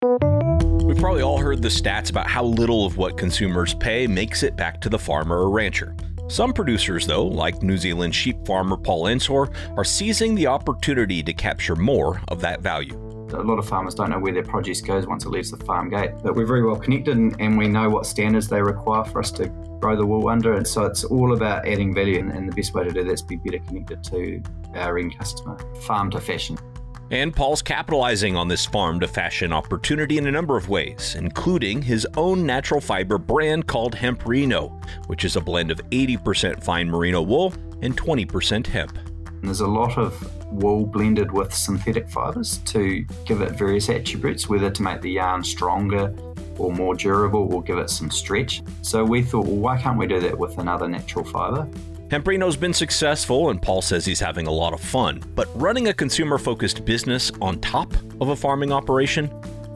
We've probably all heard the stats about how little of what consumers pay makes it back to the farmer or rancher. Some producers, though, like New Zealand sheep farmer Paul Ensor, are seizing the opportunity to capture more of that value. A lot of farmers don't know where their produce goes once it leaves the farm gate, but we're very well connected and we know what standards they require for us to grow the wool under, and so it's all about adding value, and the best way to do that is be better connected to our end customer, farm to fashion. And Paul's capitalizing on this farm to fashion opportunity in a number of ways, including his own natural fiber brand called Hemprino, which is a blend of 80% fine merino wool and 20% hemp. There's a lot of wool blended with synthetic fibres to give it various attributes, whether to make the yarn stronger or more durable or give it some stretch. So we thought, well, why can't we do that with another natural fibre? Hemprino's been successful, and Paul says he's having a lot of fun, but running a consumer-focused business on top of a farming operation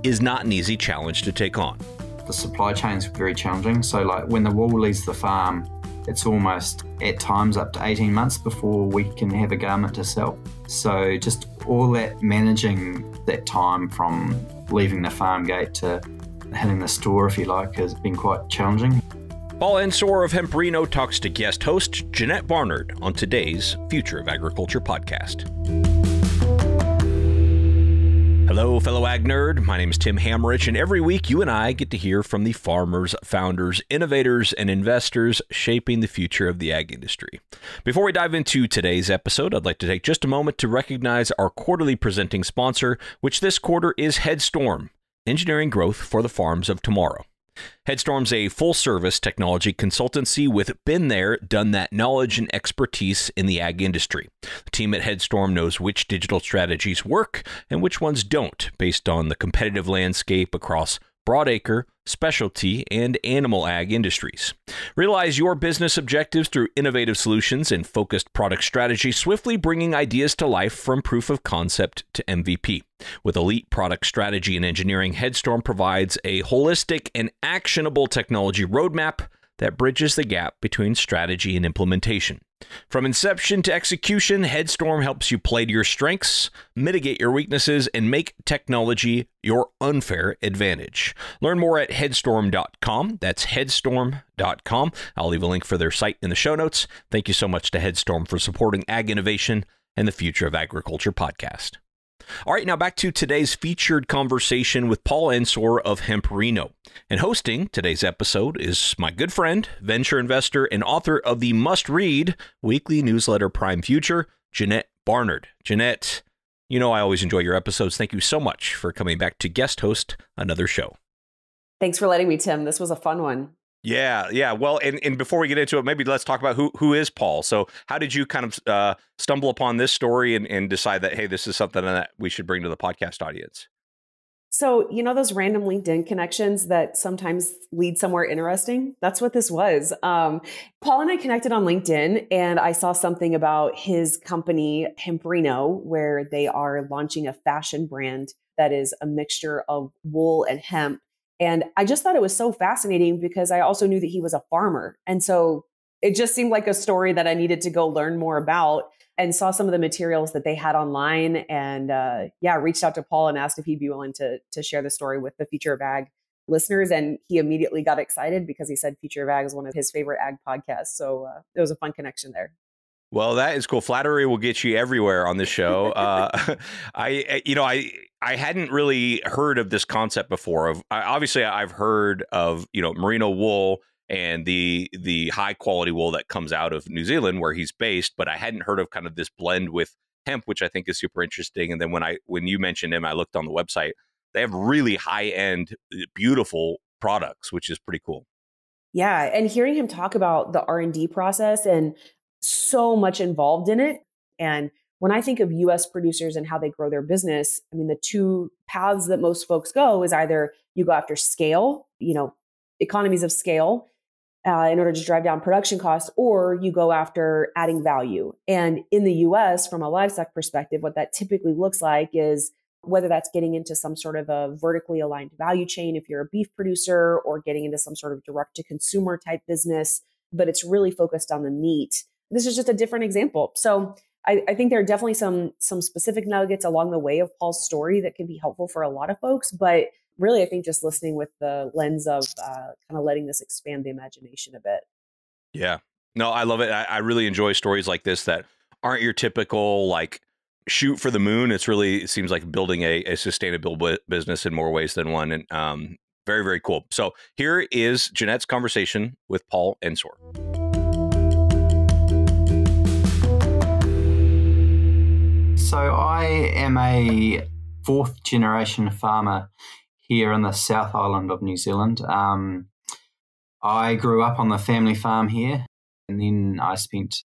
is not an easy challenge to take on. The supply chain is very challenging. So like when the wool leaves the farm, it's almost at times up to 18 months before we can have a garment to sell. So just all that managing that time from leaving the farm gate to hitting the store, if you like, has been quite challenging. Paul Ensor of Hemprino talks to guest host Jeanette Barnard on today's Future of Agriculture podcast. Hello, fellow ag nerd. My name is Tim Hammerich, and every week you and I get to hear from the farmers, founders, innovators, and investors shaping the future of the ag industry. Before we dive into today's episode, I'd like to take just a moment to recognize our quarterly presenting sponsor, which this quarter is Headstorm, engineering growth for the farms of tomorrow. Headstorm's a full-service technology consultancy with been there, done that knowledge and expertise in the ag industry. The team at Headstorm knows which digital strategies work and which ones don't, based on the competitive landscape across broadacre, specialty, and animal ag industries. Realize your business objectives through innovative solutions and focused product strategy, swiftly bringing ideas to life from proof of concept to MVP. With elite product strategy and engineering, Headstorm provides a holistic and actionable technology roadmap that bridges the gap between strategy and implementation. From inception to execution, Headstorm helps you play to your strengths, mitigate your weaknesses, and make technology your unfair advantage. Learn more at headstorm.com. That's headstorm.com. I'll leave a link for their site in the show notes. Thank you so much to Headstorm for supporting Ag Innovation and the Future of Agriculture podcast. All right, now back to today's featured conversation with Paul Ensor of Hemprino. And hosting today's episode is my good friend, venture investor, and author of the must-read weekly newsletter Prime Future, Jeanette Barnard. Jeanette, you know I always enjoy your episodes. Thank you so much for coming back to guest host another show. Thanks for letting me, Tim. This was a fun one. Yeah. Well, and before we get into it, maybe let's talk about who is Paul. So how did you kind of stumble upon this story and decide that, hey, this is something that we should bring to the podcast audience? So, you know, those random LinkedIn connections that sometimes lead somewhere interesting? That's what this was. Paul and I connected on LinkedIn, and I saw something about his company, Hemprino, where they are launching a fashion brand that is a mixture of wool and hemp. And I just thought it was so fascinating because I also knew that he was a farmer. And so it just seemed like a story that I needed to go learn more about, and saw some of the materials that they had online. And reached out to Paul and asked if he'd be willing to share the story with the Future of Ag listeners. And he immediately got excited because he said Future of Ag is one of his favorite ag podcasts. So it was a fun connection there. Well, that is cool. Flattery will get you everywhere on this show. I hadn't really heard of this concept before. Obviously, I've heard of merino wool and the high quality wool that comes out of New Zealand where he's based, but I hadn't heard of kind of this blend with hemp, which I think is super interesting. And then when you mentioned him, I looked on the website. They have really high end, beautiful products, which is pretty cool. Yeah, and hearing him talk about the R&D process and so much involved in it. And when I think of US producers and how they grow their business, I mean, the two paths that most folks go is either you go after scale, economies of scale in order to drive down production costs, or you go after adding value. And in the US, from a livestock perspective, what that typically looks like is whether that's getting into some sort of a vertically aligned value chain if you're a beef producer, or getting into some sort of direct to consumer type business, but it's really focused on the meat. This is just a different example. So I think there are definitely some specific nuggets along the way of Paul's story that can be helpful for a lot of folks. But really, I think just listening with the lens of kind of letting this expand the imagination a bit. Yeah. No, I love it. I really enjoy stories like this that aren't your typical like shoot for the moon. It seems like building a sustainable business in more ways than one. And very, very cool. So here is Jeanette's conversation with Paul Ensor. So I am a fourth generation farmer here in the South Island of New Zealand. I grew up on the family farm here, and then I spent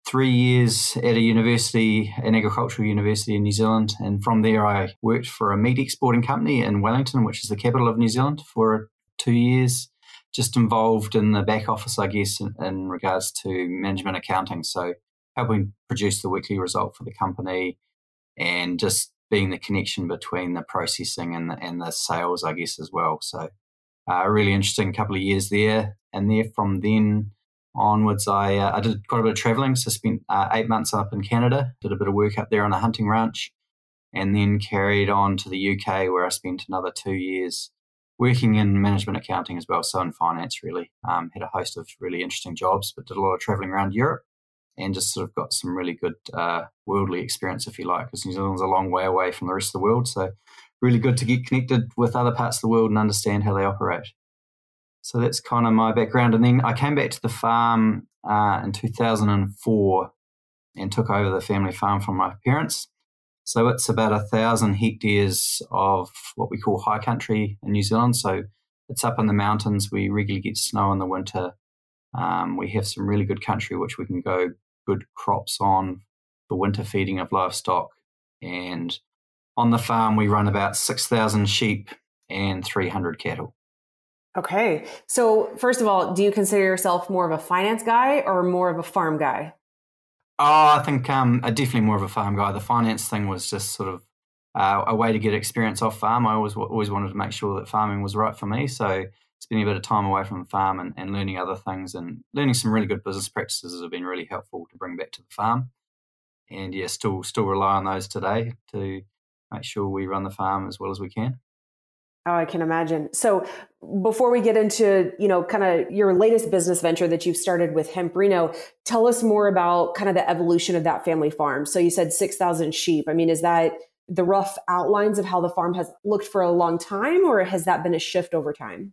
3 years at a university, an agricultural university in New Zealand. And from there, I worked for a meat exporting company in Wellington, which is the capital of New Zealand, for 2 years, just involved in the back office, I guess, in regards to management accounting. So helping produce the weekly result for the company and just being the connection between the processing and the sales, I guess, as well. So a really interesting couple of years there. And there from then onwards, I did quite a bit of traveling. So spent 8 months up in Canada, did a bit of work up there on a hunting ranch, and then carried on to the UK, where I spent another 2 years working in management accounting as well, so in finance really. Had a host of really interesting jobs, but did a lot of traveling around Europe and just sort of got some really good worldly experience, if you like, because New Zealand's a long way away from the rest of the world. So really good to get connected with other parts of the world and understand how they operate. So that's kind of my background. And then I came back to the farm in 2004 and took over the family farm from my parents. So it's about 1,000 hectares of what we call high country in New Zealand. So it's up in the mountains. We regularly get snow in the winter. We have some really good country which we can go good crops on for winter feeding of livestock. And on the farm, we run about 6,000 sheep and 300 cattle. Okay. So first of all, do you consider yourself more of a finance guy or more of a farm guy? Oh, I think definitely more of a farm guy. The finance thing was just sort of a way to get experience off farm. I always wanted to make sure that farming was right for me. So spending a bit of time away from the farm and learning other things and learning some really good business practices have been really helpful to bring back to the farm. And yeah, still rely on those today to make sure we run the farm as well as we can. Oh, I can imagine. So before we get into, kind of your latest business venture that you've started with Hemprino, tell us more about kind of the evolution of that family farm. So you said 6,000 sheep. I mean, is that the rough outlines of how the farm has looked for a long time, or has that been a shift over time?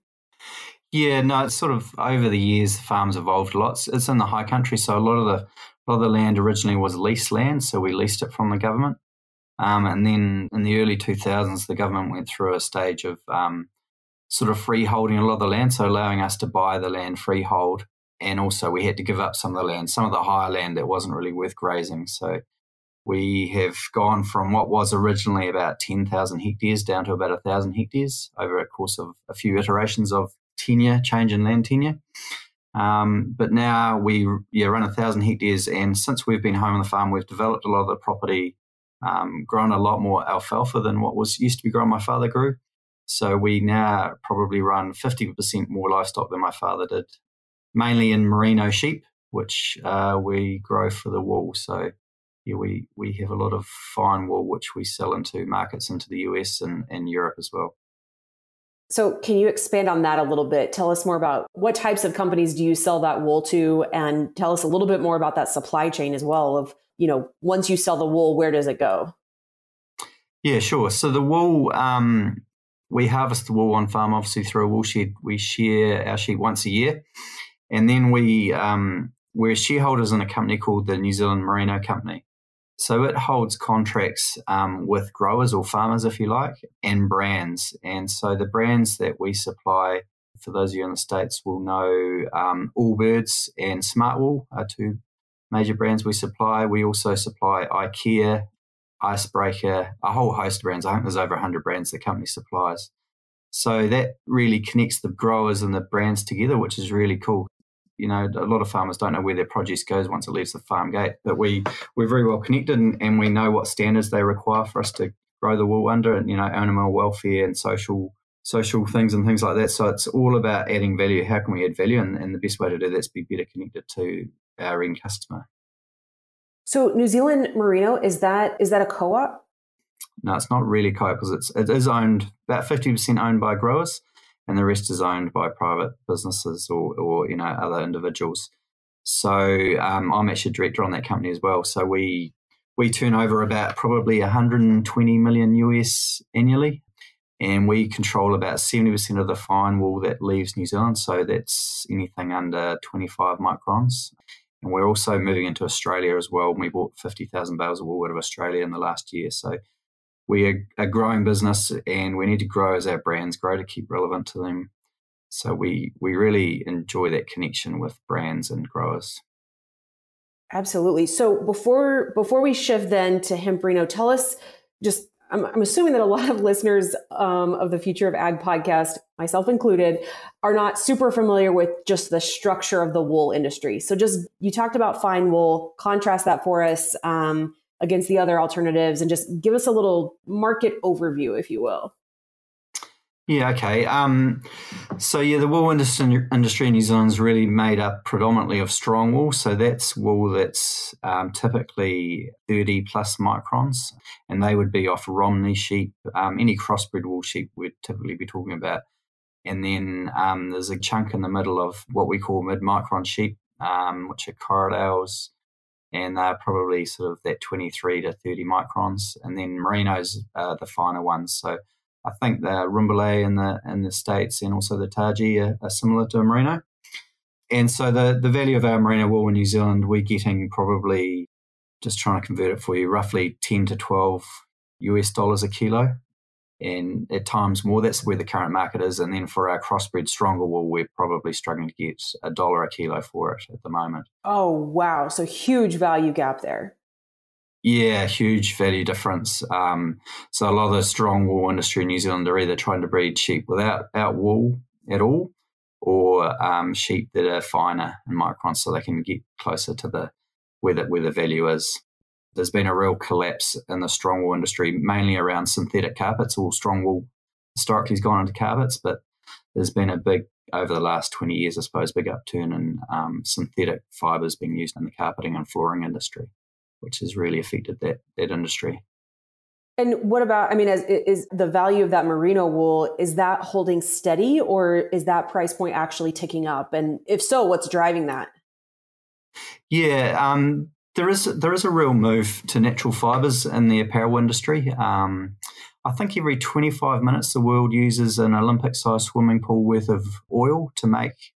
Yeah, no, it's sort of over the years, the farm's evolved a lot. It's in the high country, so a lot of the land originally was leased land, so we leased it from the government. And then in the early 2000s, the government went through a stage of sort of freeholding a lot of the land, so allowing us to buy the land freehold. And also we had to give up some of the land, some of the higher land that wasn't really worth grazing. So we have gone from what was originally about 10,000 hectares down to about 1,000 hectares over a course of a few iterations of change in land tenure. But now we run 1,000 hectares, and since we've been home on the farm, we've developed a lot of the property, grown a lot more alfalfa than what was used to be grown my father grew. So we now probably run 50% more livestock than my father did, mainly in merino sheep, which we grow for the wool. So yeah, we have a lot of fine wool, which we sell into markets into the US and Europe as well. So can you expand on that a little bit? Tell us more about what types of companies do you sell that wool to, and tell us a little bit more about that supply chain as well of, once you sell the wool, where does it go? Yeah, sure. So the wool, we harvest the wool on farm, obviously through a wool shed. We shear our sheep once a year. And then we're shareholders in a company called the New Zealand Merino Company. So it holds contracts with growers or farmers, if you like, and brands. And so the brands that we supply, for those of you in the States will know, Allbirds and Smartwool are two major brands we supply. We also supply IKEA, Icebreaker, a whole host of brands. I think there's over 100 brands the company supplies. So that really connects the growers and the brands together, which is really cool. A lot of farmers don't know where their produce goes once it leaves the farm gate, but we're very well connected and we know what standards they require for us to grow the wool under, and animal welfare and social things and things like that. So it's all about adding value. How can we add value? And the best way to do that is be better connected to our end customer. So New Zealand Merino, is that a co-op? No, it's not really co because it is owned, about 50% owned by growers, and the rest is owned by private businesses or other individuals. So I'm actually a director on that company as well. So we turn over about probably 120 million US annually, and we control about 70% of the fine wool that leaves New Zealand. So that's anything under 25 microns. And we're also moving into Australia as well. We bought 50,000 bales of wool out of Australia in the last year. So we are a growing business, and we need to grow as our brands grow to keep relevant to them. So we really enjoy that connection with brands and growers. Absolutely. So before we shift then to Hemprino, tell us just, I'm assuming that a lot of listeners of the Future of Ag podcast, myself included, are not super familiar with just the structure of the wool industry. So you talked about fine wool, contrast that for us against the other alternatives, and just give us a little market overview, if you will. Yeah, okay. The wool industry in New Zealand is really made up predominantly of strong wool. So that's wool that's typically 30 plus microns, and they would be off Romney sheep. Any crossbred wool sheep we'd typically be talking about. And then there's a chunk in the middle of what we call mid-micron sheep, which are Corriedales, and they're probably sort of that 23 to 30 microns. And then merinos are the finer ones. So I think the Rumbalay in the States and also the Taji are similar to a merino. And so the value of our merino wool in New Zealand, we're getting probably, just trying to convert it for you, roughly 10 to 12 US dollars a kilo. And at times more, that's where the current market is. And then for our crossbred stronger wool, we're probably struggling to get $1 a kilo for it at the moment. Oh, wow. So huge value gap there. Yeah, huge value difference. So a lot of the strong wool industry in New Zealand are either trying to breed sheep without wool at all, or sheep that are finer in microns, so they can get closer to where the value is. There's been a real collapse in the strong wool industry, mainly around synthetic carpets. All strong wool historically has gone into carpets, but there's been a big, over the last 20 years, I suppose, big upturn in synthetic fibres being used in the carpeting and flooring industry, which has really affected that industry. And what about, is the value of that merino wool, is that holding steady, or is that price point actually ticking up? And if so, what's driving that? Yeah, there is a real move to natural fibres in the apparel industry. I think every 25 minutes the world uses an Olympic-sized swimming pool worth of oil to make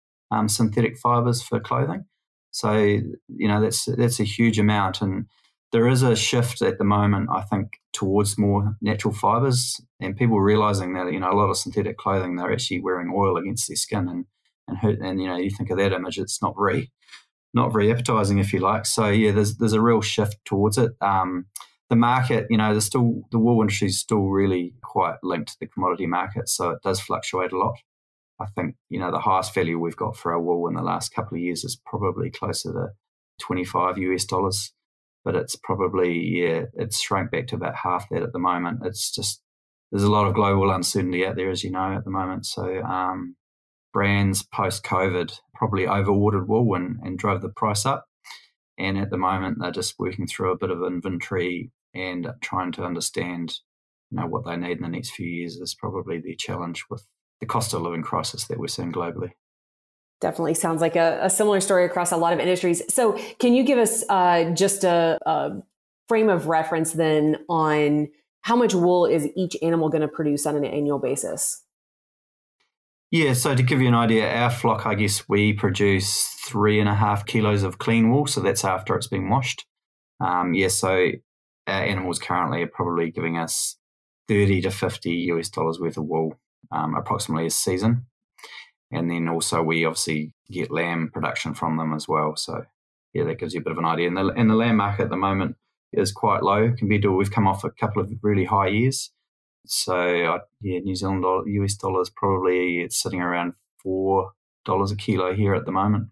synthetic fibres for clothing. So, that's a huge amount. And there is a shift at the moment, I think, towards more natural fibres, and people realising that, a lot of synthetic clothing, they're actually wearing oil against their skin and hurt. And, you think of that image, it's not very appetizing, if you like. So, yeah, there's a real shift towards it. The market, the wool industry is still really quite linked to the commodity market, so it does fluctuate a lot. I think, the highest value we've got for our wool in the last couple of years is probably closer to 25 US dollars, but it's probably, it's shrunk back to about half that at the moment. It's just, there's a lot of global uncertainty out there, as you know, at the moment. So brands post-COVID probably over-ordered wool and drove the price up. And at the moment, they're just working through a bit of inventory and trying to understand, what they need in the next few years is probably their challenge with the cost of living crisis that we're seeing globally. Definitely sounds like a similar story across a lot of industries. So can you give us just a frame of reference then on how much wool is each animal going to produce on an annual basis? Yeah, so to give you an idea, our flock, I guess we produce 3.5 kilos of clean wool, so that's after it's been washed. So our animals currently are probably giving us 30 to 50 US dollars worth of wool, approximately a season. And then also we obviously get lamb production from them as well. So yeah, that gives you a bit of an idea. And the lamb market at the moment is quite low compared to, we've come off a couple of really high years. So New Zealand US dollars, probably it's sitting around $4 a kilo here at the moment.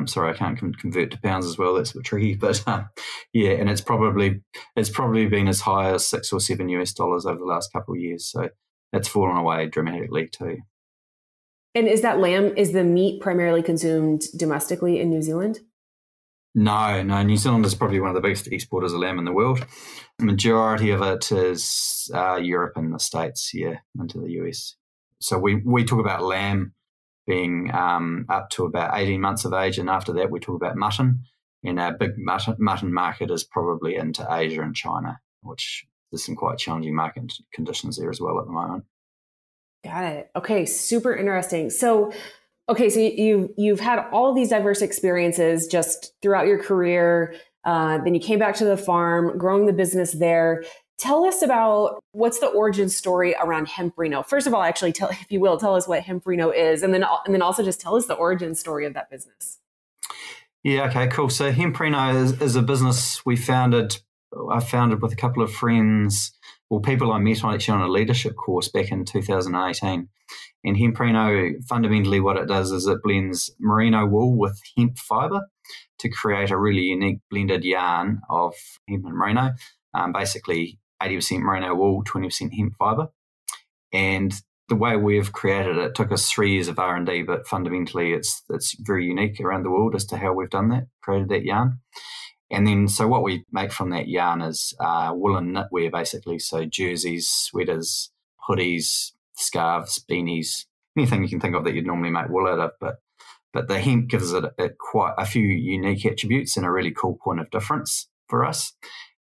Sorry, I can't convert to pounds as well. That's a bit tricky, but and it's probably been as high as $6 or $7 US dollars over the last couple of years. So it's fallen away dramatically too. And is the meat primarily consumed domestically in New Zealand? No, New Zealand is probably one of the biggest exporters of lamb in the world. The majority of it is Europe and the States, into the US. So we talk about lamb being up to about 18 months of age, and after that we talk about mutton. And our big mutton market is probably into Asia and China, which there's some quite challenging market conditions there as well at the moment. Got it. Okay, super interesting. So you've had all of these diverse experiences just throughout your career. Then you came back to the farm, growing the business there. Tell us about what's the origin story around Hemprino. First of all, actually, tell us what Hemprino is, and then also just tell us the origin story of that business. Yeah. Okay. Cool. So Hemprino is a business I founded with a couple of friends, or people I met on a leadership course back in 2018. And Hemprino, fundamentally what it does is it blends merino wool with hemp fibre to create a really unique blended yarn of hemp and merino, basically 80% merino wool, 20% hemp fibre. And the way we've created it took us 3 years of R&D, but fundamentally it's very unique around the world as to how we've done that, created that yarn. And then, so what we make from that yarn is woolen knitwear, basically. So jerseys, sweaters, hoodies, scarves, beanies, anything you can think of that you'd normally make wool out of. But the hemp gives it quite a few unique attributes and a really cool point of difference for us.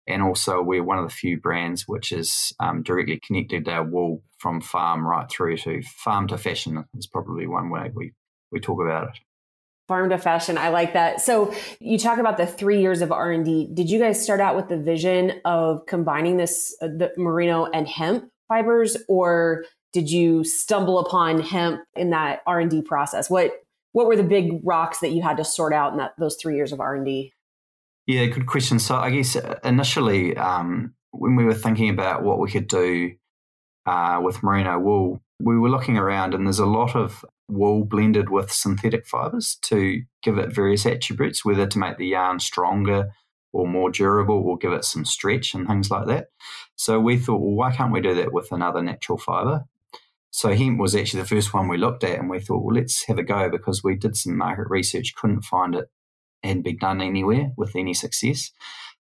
And also, we're one of the few brands which is directly connected to our wool from farm right through to farm to fashion is probably one way we talk about it. Farm to fashion. I like that. So you talk about the 3 years of R&D. Did you guys start out with the vision of combining the merino and hemp fibers, or did you stumble upon hemp in that R&D process? What were the big rocks that you had to sort out in those 3 years of R&D? Yeah, good question. So I guess initially, when we were thinking about what we could do with merino wool, we were looking around, and there's a lot of wool blended with synthetic fibres to give it various attributes, whether to make the yarn stronger or more durable or give it some stretch and things like that. So we thought, well, why can't we do that with another natural fibre? So hemp was actually the first one we looked at, and we thought, well, let's have a go, because we did some market research, couldn't find it hadn't been done anywhere with any success.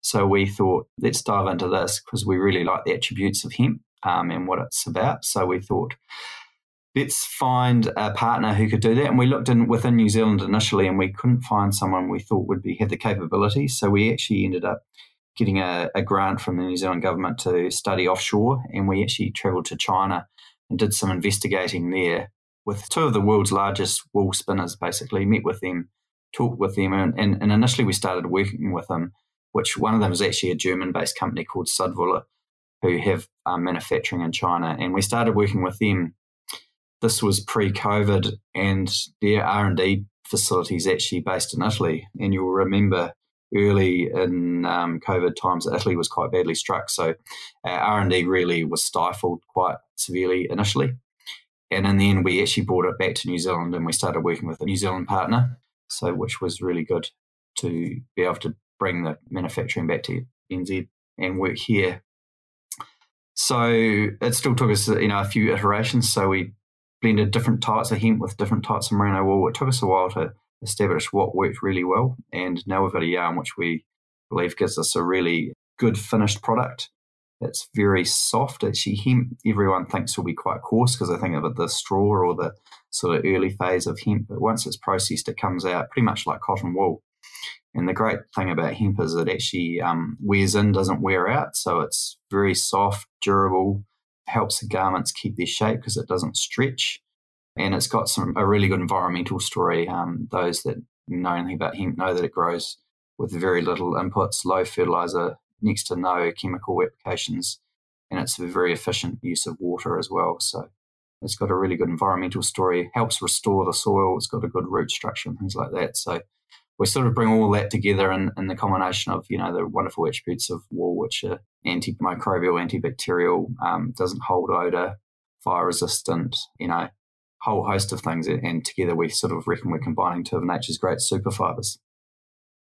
So we thought, let's dive into this, because we really like the attributes of hemp and what it's about. So we thought, let's find a partner who could do that. And we looked within New Zealand initially, and we couldn't find someone we thought would have the capability. So we actually ended up getting a grant from the New Zealand government to study offshore, and we actually travelled to China and did some investigating there with 2 of the world's largest wool spinners, basically, met with them, talked with them, and initially we started working with them, which one of them is actually a German-based company called Sudwiller, who have manufacturing in China. And we started working with them. This was pre-COVID, and their R&D facility is actually based in Italy. And you'll remember early in COVID times, Italy was quite badly struck. So R&D really was stifled quite severely initially. And in the end, we actually brought it back to New Zealand, and we started working with a New Zealand partner, which was really good to be able to bring the manufacturing back to NZ and work here. So it still took us, a few iterations. So we blended different types of hemp with different types of merino wool. It took us a while to establish what worked really well. And now we've got a yarn which we believe gives us a really good finished product. It's very soft. Actually, hemp, everyone thinks will be quite coarse because they think of it the straw or the sort of early phase of hemp. But once it's processed, it comes out pretty much like cotton wool. And the great thing about hemp is it actually wears in, doesn't wear out. So it's very soft, durable, helps the garments keep their shape because it doesn't stretch. And it's got a really good environmental story. Those that know anything about hemp know that it grows with very little inputs, low fertilizer, next to no chemical applications, and it's a very efficient use of water as well. So it's got a really good environmental story, helps restore the soil, it's got a good root structure and things like that. So we sort of bring all that together in the combination of, the wonderful attributes of wool, which are antimicrobial, antibacterial, doesn't hold odour, fire resistant, whole host of things. And together we sort of reckon we're combining 2 of nature's great super fibres.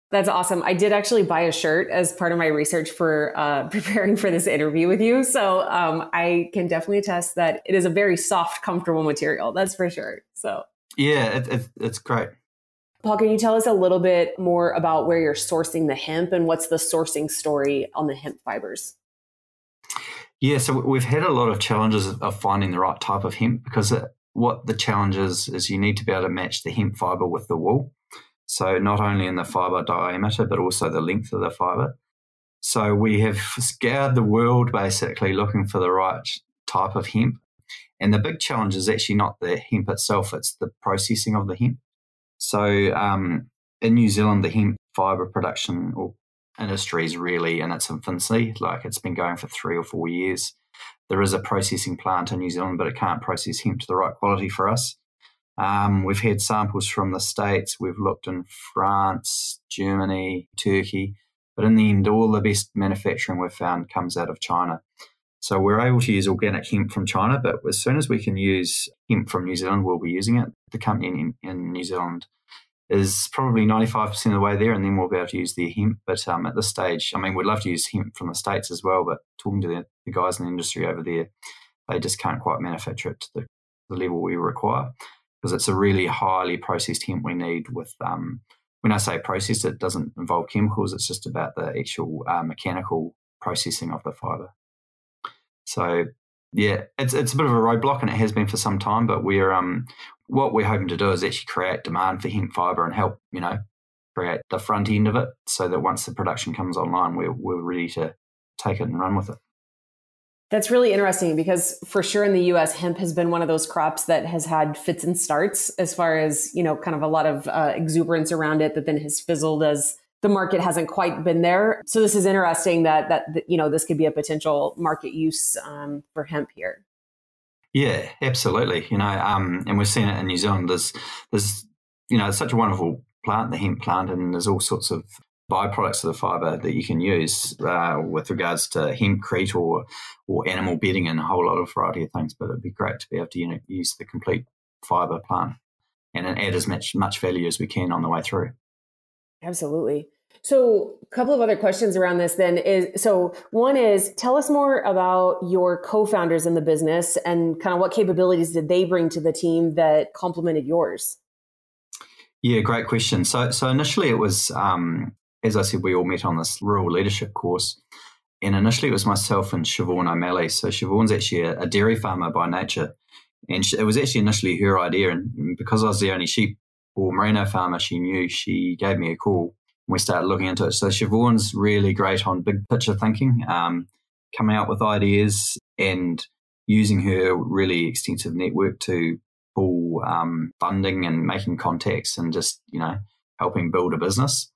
That's awesome. I did actually buy a shirt as part of my research for preparing for this interview with you. So I can definitely attest that it is a very soft, comfortable material. That's for sure. So yeah, it's great. Paul, can you tell us a little bit more about where you're sourcing the hemp and what's the sourcing story on the hemp fibers? Yeah, so we've had a lot of challenges of finding the right type of hemp because what the challenge is you need to be able to match the hemp fiber with the wool. So not only in the fiber diameter, but also the length of the fiber. So we have scoured the world basically looking for the right type of hemp. And the big challenge is actually not the hemp itself, it's the processing of the hemp. So in New Zealand, the hemp fiber production industry is really in its infancy. Like it's been going for 3 or 4 years. There is a processing plant in New Zealand, but it can't process hemp to the right quality for us. We've had samples from the States. We've looked in France, Germany, Turkey. But in the end, all the best manufacturing we've found comes out of China. So we're able to use organic hemp from China, but as soon as we can use hemp from New Zealand, we'll be using it. The company in New Zealand is probably 95% of the way there, and then we'll be able to use their hemp. But at this stage, I mean, we'd love to use hemp from the States as well, but talking to the guys in the industry over there, they just can't quite manufacture it to the level we require because it's a really highly processed hemp we need with when I say processed, it doesn't involve chemicals. It's just about the actual mechanical processing of the fibre. So, yeah, it's a bit of a roadblock, and it has been for some time. But what we're hoping to do is actually create demand for hemp fibre and help, create the front end of it, so that once the production comes online, we're ready to take it and run with it. That's really interesting because for sure in the US, hemp has been one of those crops that has had fits and starts as far as, kind of a lot of exuberance around it that then has fizzled as the market hasn't quite been there. So this is interesting that this could be a potential market use for hemp here. Yeah, absolutely. And we've seen it in New Zealand. There's it's such a wonderful plant, the hemp plant, and there's all sorts of byproducts of the fibre that you can use with regards to hempcrete or animal bedding and a whole lot of variety of things. But it'd be great to be able to use the complete fibre plant and add as much value as we can on the way through. Absolutely. So a couple of other questions around this then one is tell us more about your co-founders in the business and kind of what capabilities did they bring to the team that complemented yours? Yeah, great question. So initially it was, as I said, we all met on this rural leadership course. And initially it was myself and Siobhan O'Malley. So Siobhan's actually a dairy farmer by nature. And it was actually initially her idea. And because I was the only sheep or merino farmer she knew, she gave me a call and we started looking into it. So Siobhan's really great on big picture thinking, coming up with ideas and using her really extensive network to pull funding and making contacts and just, helping build a business.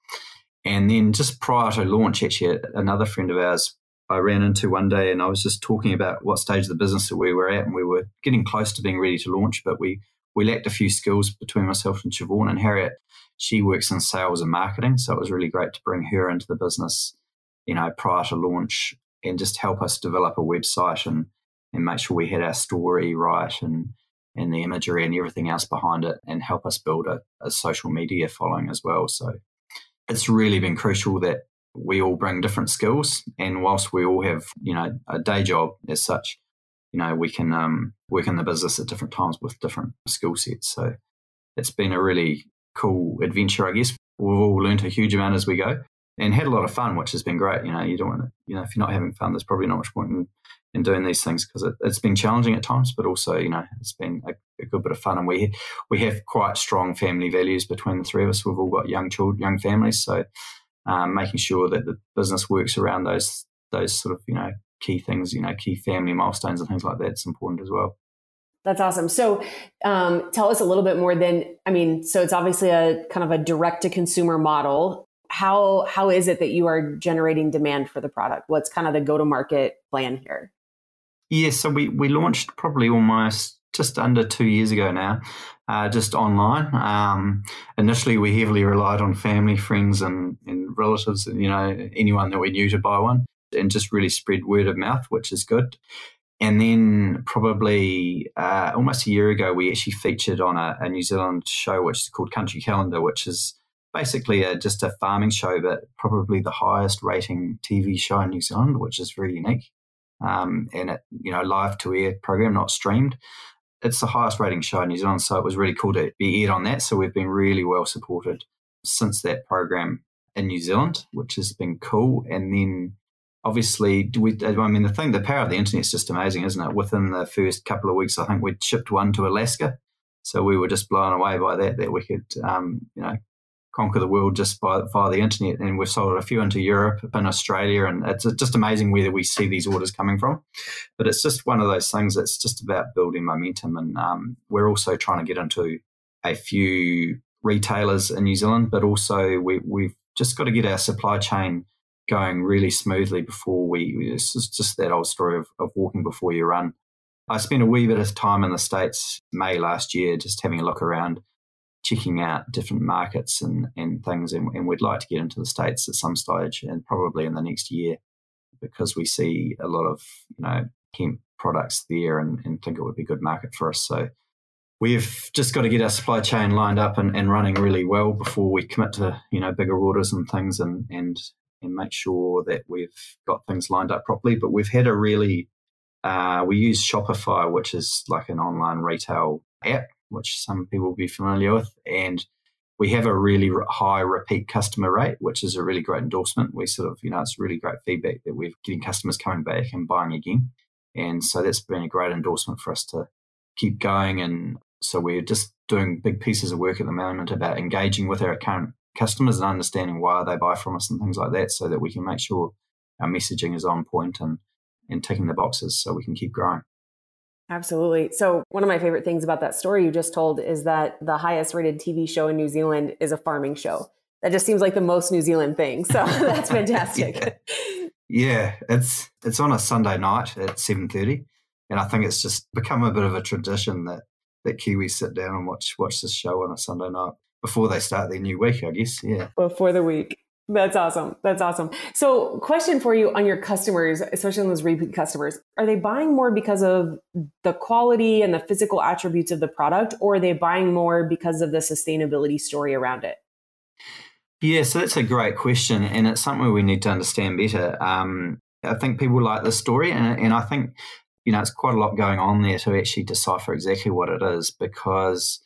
And then just prior to launch, actually, another friend of ours I ran into one day, and I was just talking about what stage of the business that we were at, and we were getting close to being ready to launch, but we lacked a few skills between myself and Siobhan. And Harriet, she works in sales and marketing, so it was really great to bring her into the business, prior to launch and just help us develop a website and make sure we had our story right and the imagery and everything else behind it and help us build a social media following as well. So it's really been crucial that we all bring different skills, and whilst we all have, a day job as such, we can work in the business at different times with different skill sets. So it's been a really cool adventure, I guess. We've all learned a huge amount as we go and had a lot of fun, which has been great. You don't want to, if you're not having fun, there's probably not much point in doing these things because it's been challenging at times, but also, it's been a good bit of fun. And we have quite strong family values between the three of us. We've all got young families. So making sure that the business works around those sort of, key things, key family milestones and things like that, it's important as well. That's awesome. So tell us a little bit more then. So it's obviously a kind of a direct to consumer model. How is it that you are generating demand for the product? What's kind of the go-to-market plan here? Yeah, so we launched probably almost just under 2 years ago now, just online. Initially, we heavily relied on family, friends, and relatives, anyone that we knew to buy one, and just really spread word of mouth, which is good. And then probably almost a year ago, we actually featured on a New Zealand show, which is called Country Calendar, which is basically just a farming show, but probably the highest rating TV show in New Zealand, which is very unique. And it, live to air program, not streamed. it's the highest rating show in New Zealand, so it was really cool to be aired on that. So we've been really well supported since that program in New Zealand, which has been cool. And then obviously, the power of the internet is just amazing, isn't it? Within the first couple of weeks, I think we'd shipped one to Alaska. So we were just blown away by that we could, conquer the world just via the internet. And we've sold a few into Europe and Australia, and it's just amazing where we see these orders coming from. But it's just one of those things that's just about building momentum. And we're also trying to get into a few retailers in New Zealand, but also we've just got to get our supply chain going really smoothly before it's just that old story of walking before you run. I spent a wee bit of time in the States May last year just having a look around, checking out different markets and things, and we'd like to get into the States at some stage, and probably in the next year, because we see a lot of hemp products there and think it would be a good market for us. So we've just got to get our supply chain lined up and running really well before we commit to bigger orders and things, and make sure that we've got things lined up properly. But we've had a really we use Shopify, which is like an online retail app, which some people will be familiar with. And we have a really high repeat customer rate, which is a really great endorsement. We sort of, it's really great feedback that we're getting customers coming back and buying again. And so that's been a great endorsement for us to keep going. And so we're just doing big pieces of work at the moment about engaging with our current customers and understanding why they buy from us and things like that, so that we can make sure our messaging is on point and ticking the boxes so we can keep growing. Absolutely. So one of my favorite things about that story you just told is that the highest rated TV show in New Zealand is a farming show. That just seems like the most New Zealand thing. So that's fantastic. Yeah, it's on a Sunday night at 7:30. And I think it's just become a bit of a tradition that Kiwis sit down and watch this show on a Sunday night before they start their new week, I guess. Yeah. Before the week. That's awesome. That's awesome. So question for you on your customers, especially on those repeat customers, are they buying more because of the quality and the physical attributes of the product, or are they buying more because of the sustainability story around it? Yeah, so that's a great question, and it's something we need to understand better. I think people like this story, and I think, it's quite a lot going on there to actually decipher exactly what it is, because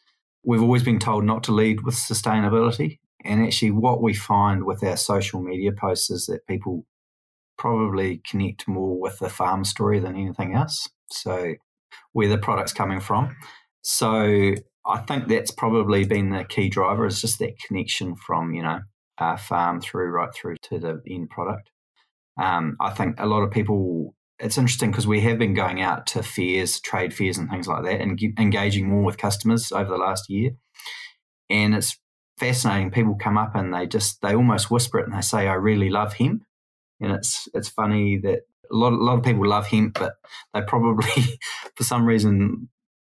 we've always been told not to lead with sustainability. And actually what we find with our social media posts is that people probably connect more with the farm story than anything else. So where the product's coming from. So I think that's probably been the key driver, is just that connection from, farm right through to the end product. I think a lot of people, it's interesting because we have been going out to fairs, trade fairs and things like that, and engaging more with customers over the last year. And it's fascinating. People come up and they almost whisper it and they say, "I really love hemp." And it's funny that a lot of people love hemp, but they probably for some reason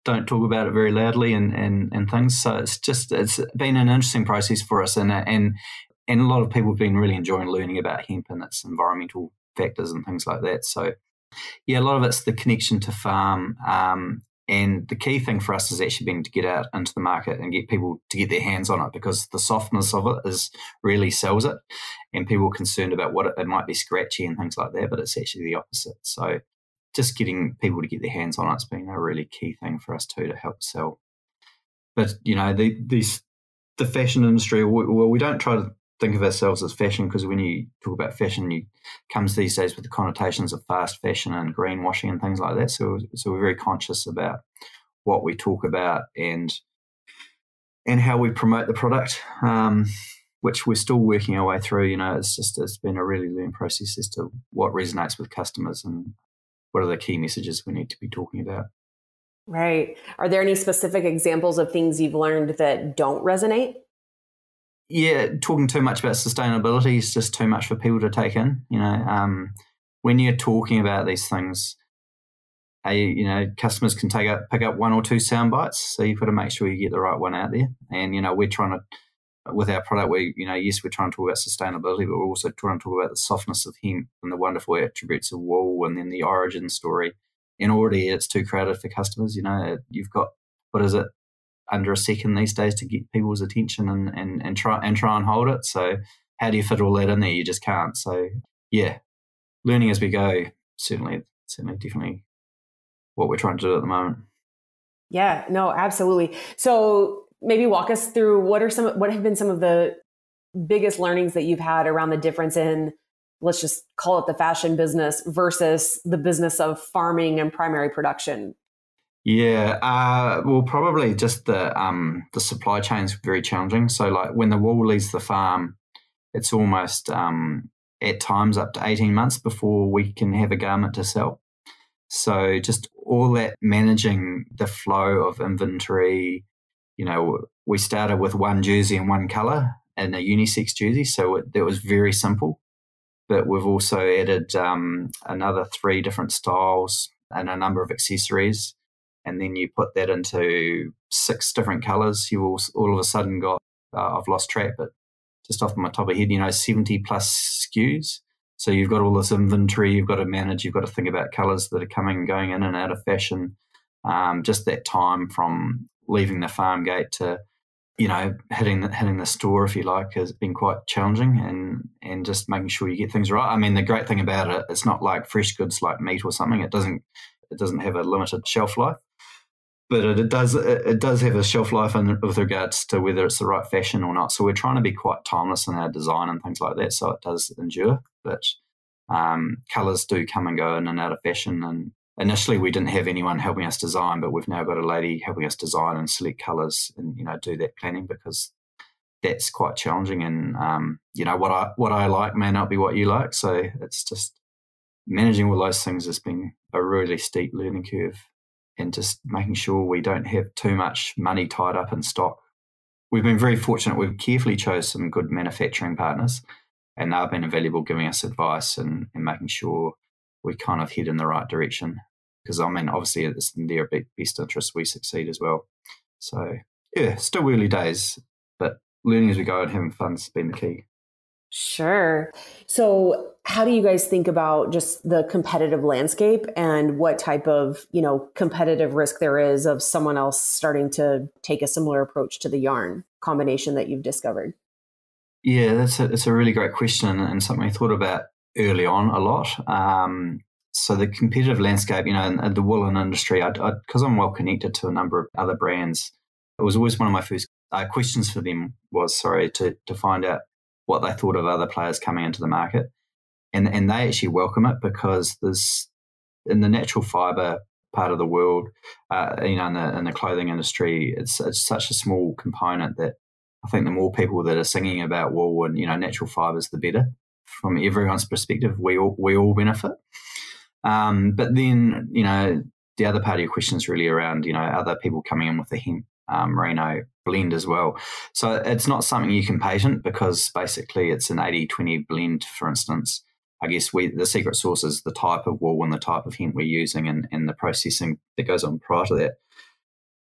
don't talk about it very loudly and things. So it's been an interesting process for us, and a lot of people have been really enjoying learning about hemp and its environmental factors and things like that. So yeah, a lot of it's the connection to farm. And the key thing for us has actually been to get out into the market and get people to get their hands on it, because the softness of it really sells it, and people are concerned about what it might be scratchy and things like that, but it's actually the opposite. So just getting people to get their hands on it's been a really key thing for us too, to help sell. But the fashion industry, we don't try to think of ourselves as fashion, because when you talk about fashion, it comes these days with the connotations of fast fashion and greenwashing and things like that. So we're very conscious about what we talk about and how we promote the product, which we're still working our way through. It's been a really learning process as to what resonates with customers and what are the key messages we need to be talking about. Right. Are there any specific examples of things you've learned that don't resonate? Yeah, talking too much about sustainability is just too much for people to take in. When you're talking about these things, customers can pick up one or two sound bites. So you've got to make sure you get the right one out there. And we're trying to, with our product, yes, we're trying to talk about sustainability, but we're also trying to talk about the softness of hemp and the wonderful attributes of wool, and then the origin story. And already it's too crowded for customers. You've got, what is it, under a second these days to get people's attention and try and hold it. So how do you fit all that in there? You just can't. So yeah, learning as we go, certainly definitely what we're trying to do at the moment. Yeah, no, absolutely. So maybe walk us through what have been some of the biggest learnings that you've had around the difference in, let's just call it the fashion business versus the business of farming and primary production. Yeah, well, probably just the supply chain is very challenging. So, like when the wool leaves the farm, it's almost at times up to 18 months before we can have a garment to sell. So, just all that managing the flow of inventory. We started with one jersey and one color and a unisex jersey, so that was very simple. But we've also added another 3 different styles and a number of accessories. And then you put that into 6 different colors. You all of a sudden got, I've lost track, but just off my top of my head, 70 plus SKUs. So you've got all this inventory you've got to manage. You've got to think about colors that are coming and going in and out of fashion. Just that time from leaving the farm gate to hitting the store, if you like, has been quite challenging, and just making sure you get things right. I mean, the great thing about it, it's not like fresh goods like meat or something. It doesn't have a limited shelf life, but it does have a shelf life with regards to whether it's the right fashion or not. So we're trying to be quite timeless in our design and things like that, so it does endure. But colours do come and go in and out of fashion, and initially we didn't have anyone helping us design, but we've now got a lady helping us design and select colours and do that planning, because that's quite challenging. And what I like may not be what you like, so it's just managing all those things has been a really steep learning curve, and just making sure we don't have too much money tied up in stock. We've been very fortunate. We've carefully chose some good manufacturing partners, and they've been invaluable giving us advice and making sure we kind of head in the right direction. Because, I mean, obviously it's in their best interest we succeed as well. So, yeah, still early days, but learning as we go and having fun's been the key. Sure. So how do you guys think about just the competitive landscape and what type of, competitive risk there is of someone else starting to take a similar approach to the yarn combination that you've discovered? Yeah, it's a really great question, and something I thought about early on a lot. So the competitive landscape, in the woolen industry, because I'm well connected to a number of other brands, it was always one of my first questions for them was, to find out what they thought of other players coming into the market. And they actually welcome it, because there's, in the natural fibre part of the world, in the clothing industry, it's such a small component that I think the more people that are singing about wool and, natural fibres, the better. From everyone's perspective, we all benefit. But then, the other part of your question is really around, other people coming in with the hemp merino blend as well. So it's not something you can patent, because basically it's an 80-20 blend, for instance. I guess the secret sauce is the type of wool and the type of hemp we're using, and the processing that goes on prior to that.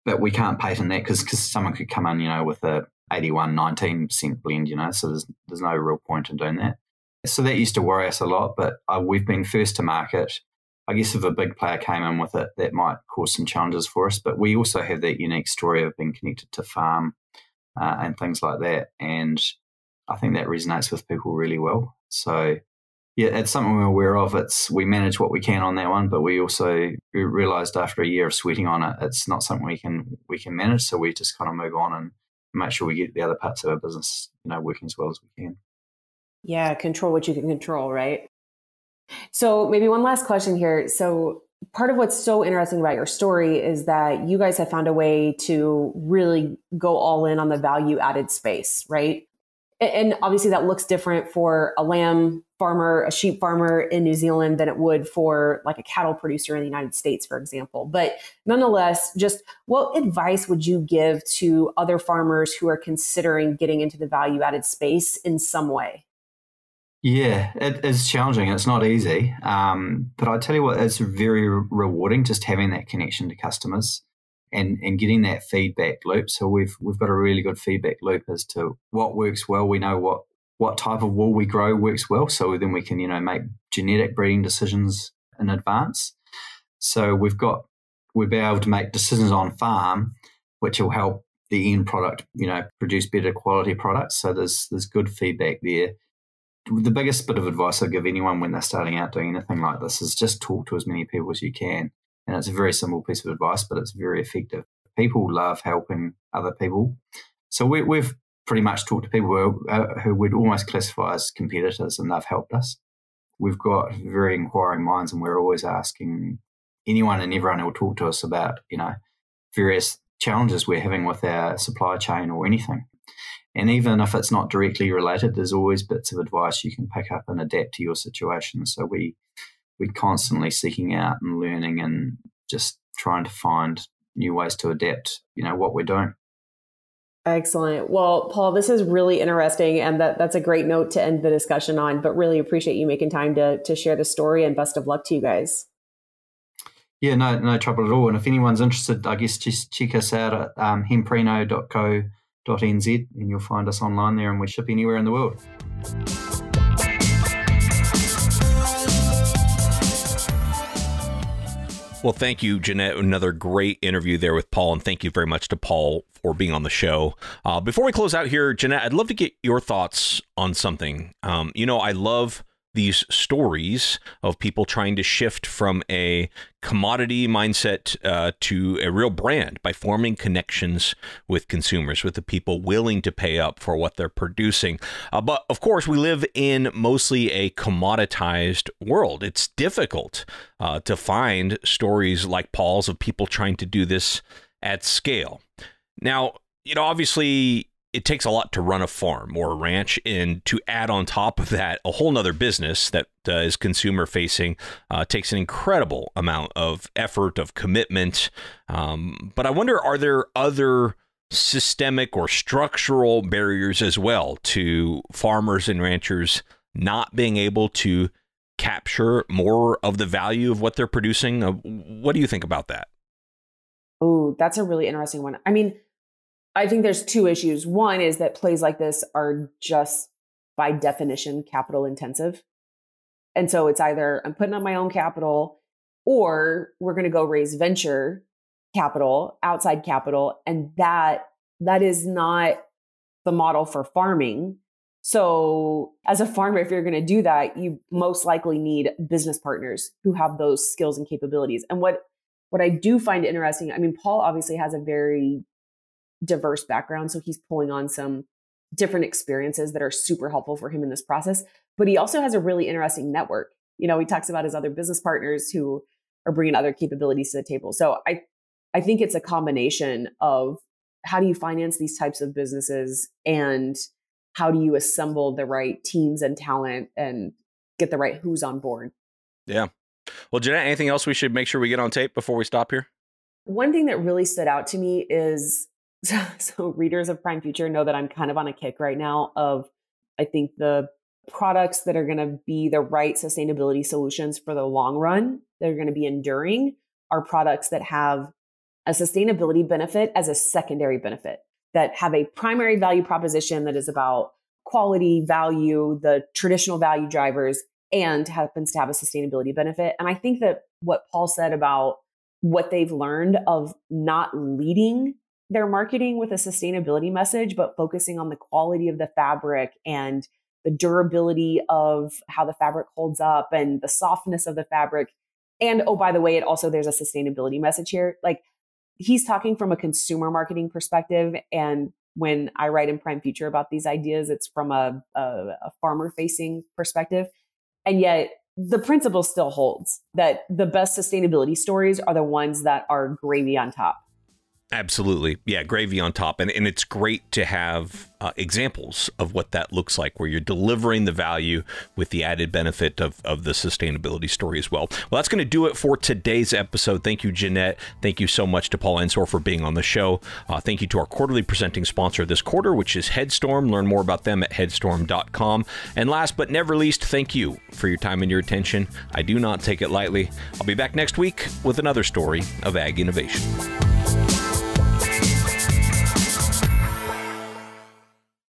But we can't patent that, because someone could come in, with a 81-19% blend, so there's no real point in doing that. So that used to worry us a lot, but we've been first to market. I guess if a big player came in with it, that might cause some challenges for us. But we also have that unique story of being connected to farm and things like that. And I think that resonates with people really well. So, yeah, it's something we're aware of. We manage what we can on that one, but we also realised after a year of sweating on it, it's not something we can manage. So we just kind of move on and make sure we get the other parts of our business, working as well as we can. Yeah, control what you can control, right? So maybe one last question here. So part of what's so interesting about your story is that you guys have found a way to really go all in on the value added space, right? And obviously that looks different for a lamb farmer, a sheep farmer in New Zealand than it would for like a cattle producer in the United States, for example. But nonetheless, just what advice would you give to other farmers who are considering getting into the value added space in some way? Yeah, it is challenging. It's not easy. But I tell you what, it's very rewarding just having that connection to customers and getting that feedback loop. So we've got a really good feedback loop as to what works well. We know what type of wool we grow works well. So then we can, make genetic breeding decisions in advance. So we'll be able to make decisions on farm, which will help the end product, produce better quality products. So there's good feedback there. The biggest bit of advice I give anyone when they're starting out doing anything like this is just talk to as many people as you can. And it's a very simple piece of advice, but it's very effective. People love helping other people. So we've pretty much talked to people who would almost classify as competitors, and they've helped us. We've got very inquiring minds, and we're always asking anyone and everyone who will talk to us about, various challenges we're having with our supply chain or anything. And even if it's not directly related, there's always bits of advice you can pick up and adapt to your situation. So we're constantly seeking out and learning and just trying to find new ways to adapt, what we're doing. Excellent. Well, Paul, this is really interesting, and that's a great note to end the discussion on, but really appreciate you making time to share the story, and best of luck to you guys. Yeah, no trouble at all. And if anyone's interested, I guess just check us out at hemprino.co.nz, and you'll find us online there, and we ship anywhere in the world. Well, thank you, Jeanette. Another great interview there with Paul, and thank you very much to Paul for being on the show. Before we close out here, Jeanette, I'd love to get your thoughts on something. I love these stories of people trying to shift from a commodity mindset to a real brand by forming connections with consumers, with the people willing to pay up for what they're producing. But of course, we live in mostly a commoditized world. It's difficult to find stories like Paul's of people trying to do this at scale. Now, obviously, it takes a lot to run a farm or a ranch, and to add on top of that a whole nother business that is consumer facing takes an incredible amount of effort, of commitment. But I wonder, are there other systemic or structural barriers as well to farmers and ranchers not being able to capture more of the value of what they're producing? What do you think about that? Oh, that's a really interesting one. I mean, I think there's two issues. One is that plays like this are just by definition capital intensive. And so it's either I'm putting up my own capital, or we're going to go raise venture capital, outside capital. And that is not the model for farming. So as a farmer, if you're going to do that, you most likely need business partners who have those skills and capabilities. And what I do find interesting, I mean, Paul obviously has a very diverse background, so he's pulling on some different experiences that are super helpful for him in this process. But he also has a really interesting network. He talks about his other business partners who are bringing other capabilities to the table. So I think it's a combination of how do you finance these types of businesses, and how do you assemble the right teams and talent and get the right who's on board. Yeah. Well, Jeanette, anything else we should make sure we get on tape before we stop here? One thing that really stood out to me is, so readers of Prime Future know that I'm kind of on a kick right now of, I think, the products that are going to be the right sustainability solutions for the long run, that are going to be enduring, are products that have a sustainability benefit as a secondary benefit, that have a primary value proposition that is about quality, value, the traditional value drivers, and happens to have a sustainability benefit. And I think that what Paul said about what they've learned of not leading their marketing with a sustainability message, but focusing on the quality of the fabric and the durability of how the fabric holds up and the softness of the fabric. And oh, by the way, there's a sustainability message here. Like, he's talking from a consumer marketing perspective. And when I write in Prime Future about these ideas, it's from a farmer facing perspective. And yet the principle still holds that the best sustainability stories are the ones that are gravy on top. Absolutely. Yeah, gravy on top. And it's great to have examples of what that looks like, where you're delivering the value with the added benefit of the sustainability story as well. Well, that's going to do it for today's episode. Thank you, Jeanette. Thank you so much to Paul Ensor for being on the show. Thank you to our quarterly presenting sponsor this quarter, which is Headstorm. Learn more about them at headstorm.com. And last but never least, thank you for your time and your attention. I do not take it lightly. I'll be back next week with another story of ag innovation.